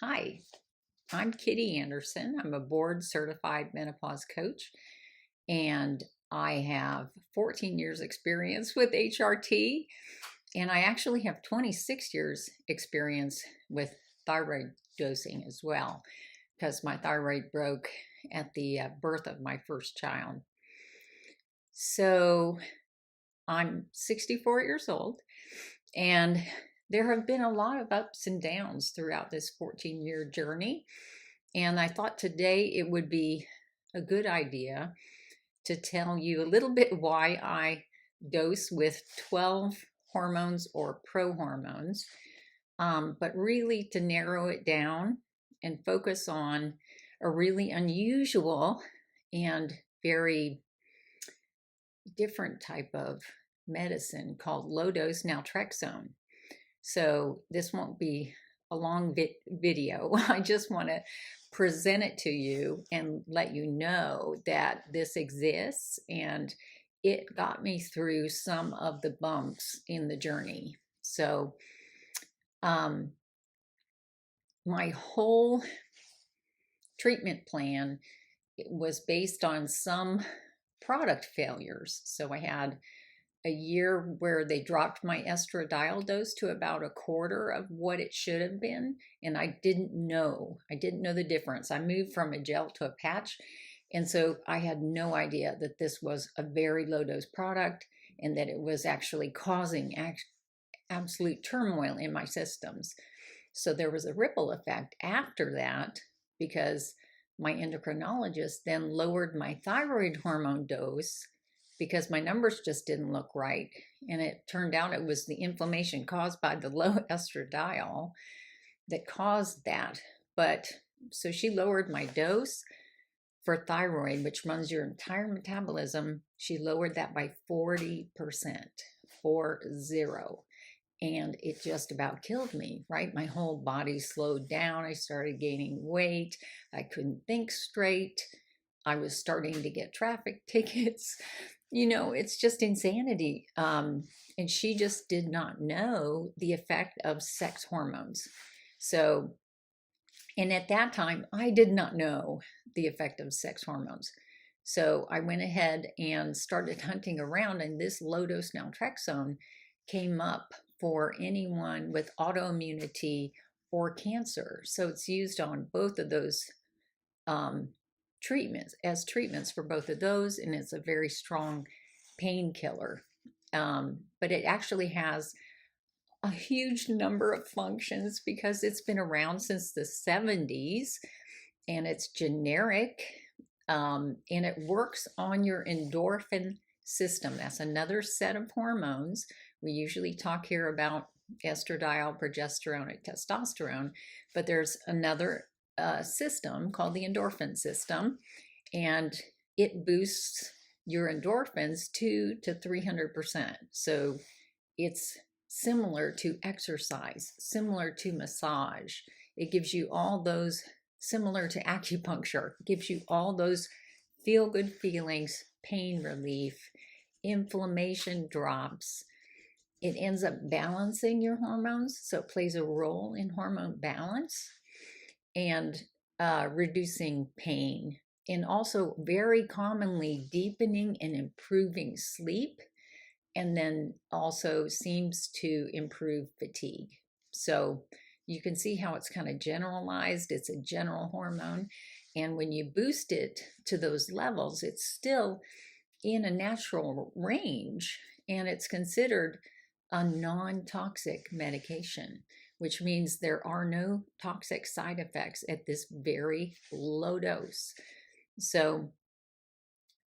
Hi, I'm Kitty Anderson. I'm a board certified menopause coach, and I have 14 years experience with HRT, and I actually have 26 years experience with thyroid dosing as well, because my thyroid broke at the birth of my first child. So I'm 64 years old, and there have been a lot of ups and downs throughout this 14-year journey. And I thought today it would be a good idea to tell you a little bit why I dose with 12 hormones or prohormones, but really to narrow it down and focus on a really unusual and very different type of medicine called low-dose naltrexone. So this won't be a long video. I just want to present it to you and let you know that this exists, and it got me through some of the bumps in the journey. So my whole treatment plan was based on some product failures. So I had a year where they dropped my estradiol dose to about a quarter of what it should have been, and I didn't know the difference. I moved from a gel to a patch, and so I had no idea that this was a very low dose product and that it was actually causing absolute turmoil in my systems. So there was a ripple effect after that, because my endocrinologist then lowered my thyroid hormone dose because my numbers just didn't look right. And it turned out it was the inflammation caused by the low estradiol that caused that. But so she lowered my dose for thyroid, which runs your entire metabolism. She lowered that by 40%, 40. And it just about killed me, right? My whole body slowed down. I started gaining weight. I couldn't think straight. I was starting to get traffic tickets. It's just insanity. And she just did not know the effect of sex hormones. So, and at that time, I did not know the effect of sex hormones. So I went ahead and started hunting around, and this low-dose naltrexone came up for anyone with autoimmunity or cancer. So it's used on both of those treatments for both of those, and it's a very strong painkiller. But it actually has a huge number of functions because it's been around since the 70s, and it's generic, and it works on your endorphin system. That's another set of hormones. We usually talk here about estradiol, progesterone, and testosterone, but there's another system called the endorphin system, and it boosts your endorphins 200 to 300%. So it's similar to exercise, similar to massage. It gives you all those, similar to acupuncture, gives you all those feel-good feelings, pain relief, inflammation drops. It ends up balancing your hormones, so it plays a role in hormone balance and reducing pain, and also very commonly deepening and improving sleep, and then also seems to improve fatigue. So you can see how it's kind of generalized. It's a general hormone, and when you boost it to those levels, it's still in a natural range, and it's considered a non-toxic medication, which means there are no toxic side effects at this very low dose. So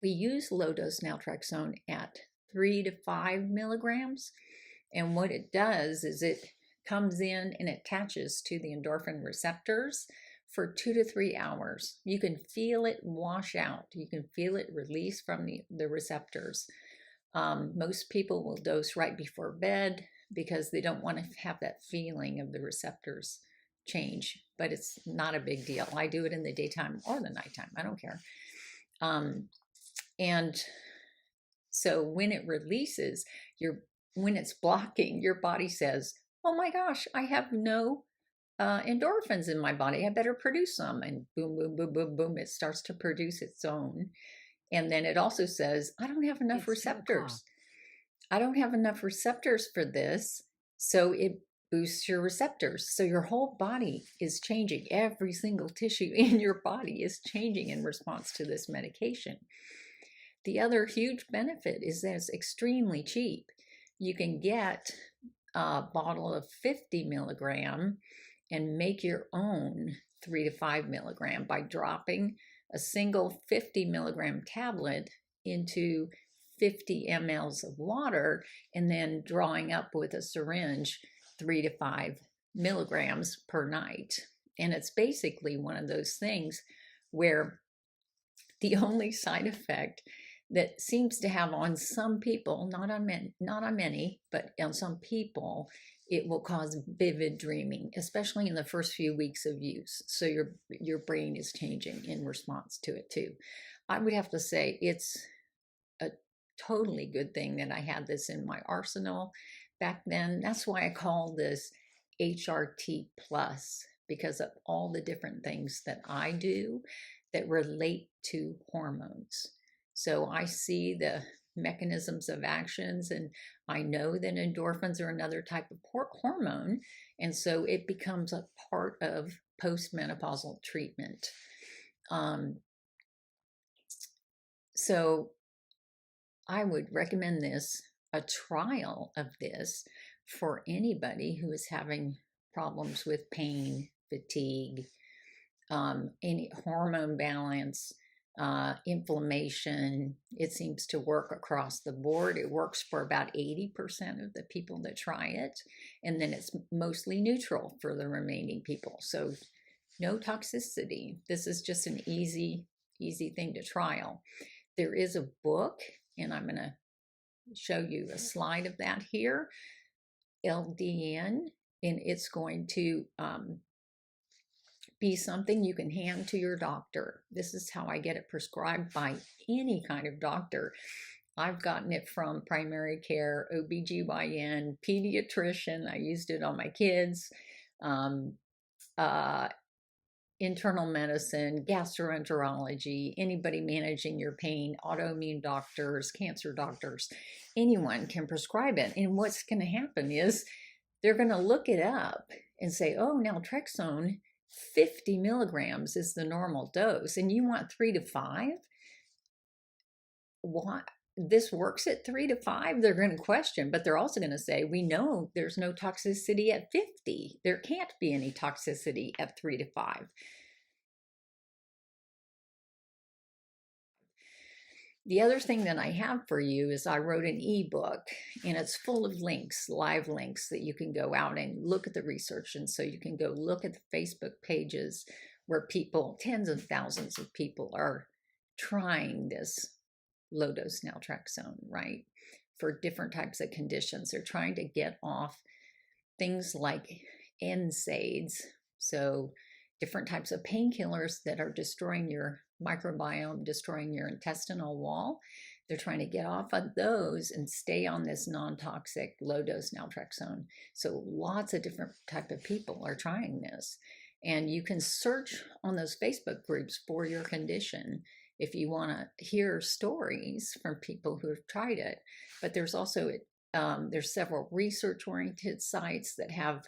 we use low-dose naltrexone at 3 to 5 milligrams, and what it does is it comes in and attaches to the endorphin receptors for 2 to 3 hours. You can feel it wash out. You can feel it release from the receptors. Most people will dose right before bed because they don't want to have that feeling of the receptors change, but it's not a big deal. I do it in the daytime or the nighttime. I don't care. And so when it releases, when it's blocking, your body says, oh my gosh, I have no endorphins in my body. I better produce some. And boom, boom, boom, boom, boom, it starts to produce its own. And then it also says, I don't have enough receptors. I don't have enough receptors for this. So it boosts your receptors. So your whole body is changing. Every single tissue in your body is changing in response to this medication. The other huge benefit is that it's extremely cheap. You can get a bottle of 50 milligram and make your own 3 to 5 milligram by dropping a single 50 milligram tablet into 50 mLs of water and then drawing up with a syringe 3 to 5 milligrams per night. And it's basically one of those things where the only side effect that seems to have on some people, not on many, but on some people, it will cause vivid dreaming, especially in the first few weeks of use. So your brain is changing in response to it too. I would have to say it's a totally good thing that I had this in my arsenal back then. That's why I call this HRT plus, because of all the different things that I do that relate to hormones. So I see the mechanisms of actions, and I know that endorphins are another type of hormone, and so it becomes a part of postmenopausal treatment. So I would recommend a trial of this for anybody who is having problems with pain, fatigue, any hormone balance, inflammation. It seems to work across the board. It works for about 80% of the people that try it, and then it's mostly neutral for the remaining people. So no toxicity. This is just an easy thing to trial. There is a book, and I'm going to show you a slide of that here, LDN, and it's going to be something you can hand to your doctor. This is how I get it prescribed by any kind of doctor. I've gotten it from primary care, OBGYN, pediatrician. I used it on my kids, internal medicine, gastroenterology, anybody managing your pain, autoimmune doctors, cancer doctors, anyone can prescribe it. And what's going to happen is they're going to look it up and say, oh, naltrexone, 50 milligrams is the normal dose, and you want 3 to 5? Why? This works at 3 to 5? They're going to question, but they're also going to say, we know there's no toxicity at 50. There can't be any toxicity at 3 to 5. The other thing that I have for you is I wrote an ebook, and it's full of links, live links that you can go out and look at the research. And so you can go look at the Facebook pages where people, tens of thousands of people, are trying this low-dose naltrexone, right, for different types of conditions. They're trying to get off things like NSAIDs, so different types of painkillers that are destroying your microbiome, destroying your intestinal wall. They're trying to get off of those and stay on this non-toxic low-dose naltrexone. So lots of different type of people are trying this. And you can search on those Facebook groups for your condition if you want to hear stories from people who have tried it. But there's also, there's several research-oriented sites that have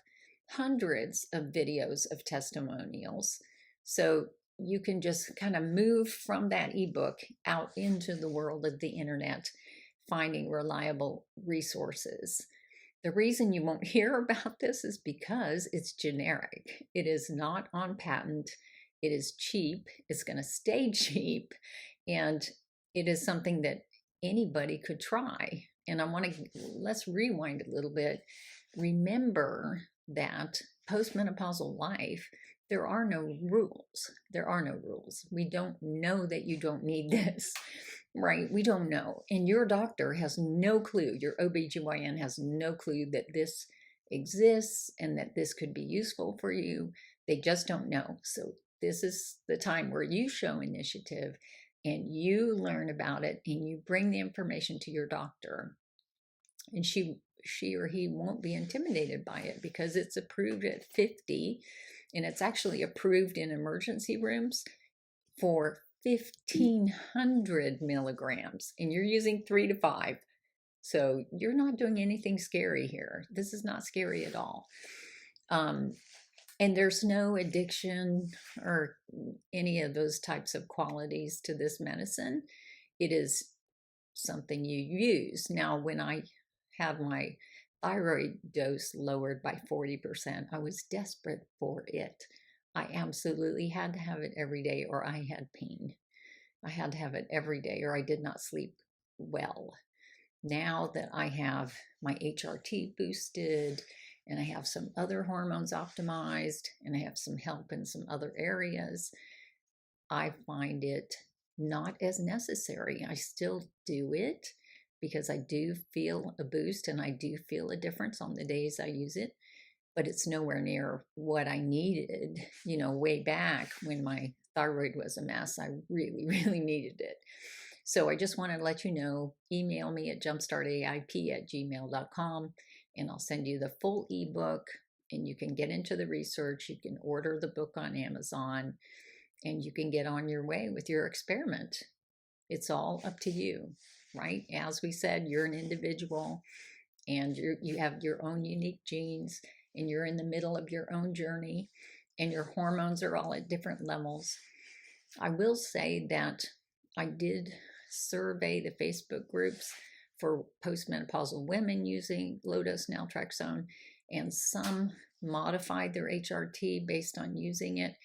hundreds of videos of testimonials. So you can just kind of move from that ebook out into the world of the internet, finding reliable resources. The reason you won't hear about this is because it's generic. It is not on patent. It is cheap. It's going to stay cheap. And it is something that anybody could try. And let's rewind a little bit. Remember that postmenopausal life, there are no rules. There are no rules. We don't know that you don't need this, right? We don't know. And your doctor has no clue. Your OBGYN has no clue that this exists and that this could be useful for you. They just don't know. So this is the time where you show initiative and you learn about it and you bring the information to your doctor. And she or he won't be intimidated by it because it's approved at 50, and it's actually approved in emergency rooms for 1,500 milligrams, and you're using 3 to 5. So you're not doing anything scary here. This is not scary at all. And there's no addiction or any of those types of qualities to this medicine. It is something you use. Now, when I had my thyroid dose lowered by 40%, I was desperate for it. I absolutely had to have it every day or I had pain. I had to have it every day or I did not sleep well. Now that I have my HRT boosted and I have some other hormones optimized and I have some help in some other areas, I find it not as necessary. I still do it because I do feel a boost and I do feel a difference on the days I use it, but it's nowhere near what I needed, way back when my thyroid was a mess. I really, really needed it. So I just wanted to let you know, email me at jumpstartaip@gmail.com and I'll send you the full ebook and you can get into the research. You can order the book on Amazon and you can get on your way with your experiment. It's all up to you, right? As we said, you're an individual and you have your own unique genes and you're in the middle of your own journey and your hormones are all at different levels. I will say that I did survey the Facebook groups for postmenopausal women using low-dose naltrexone, and some modified their HRT based on using it.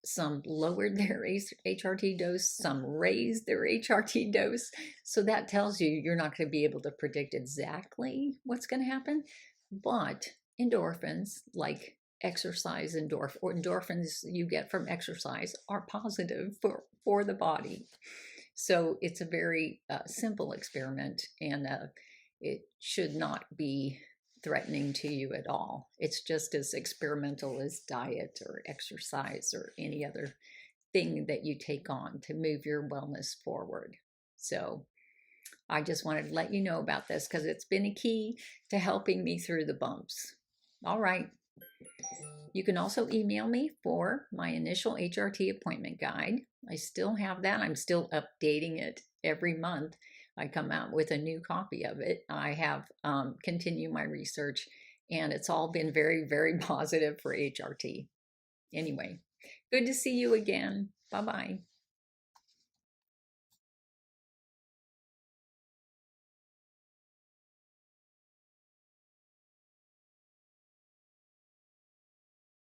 Some lowered their HRT dose, some raised their HRT dose. So that tells you you're not going to be able to predict exactly what's going to happen. But endorphins, like exercise endorphins you get from exercise, are positive for the body. So it's a very simple experiment, and it should not be threatening to you at all. It's just as experimental as diet or exercise or any other thing that you take on to move your wellness forward. So I just wanted to let you know about this because it's been a key to helping me through the bumps. All right. You can also email me for my initial HRT appointment guide. I still have that. I'm still updating it every month. I come out with a new copy of it. I have continued my research, and it's all been very, very positive for HRT. Anyway, good to see you again. Bye-bye.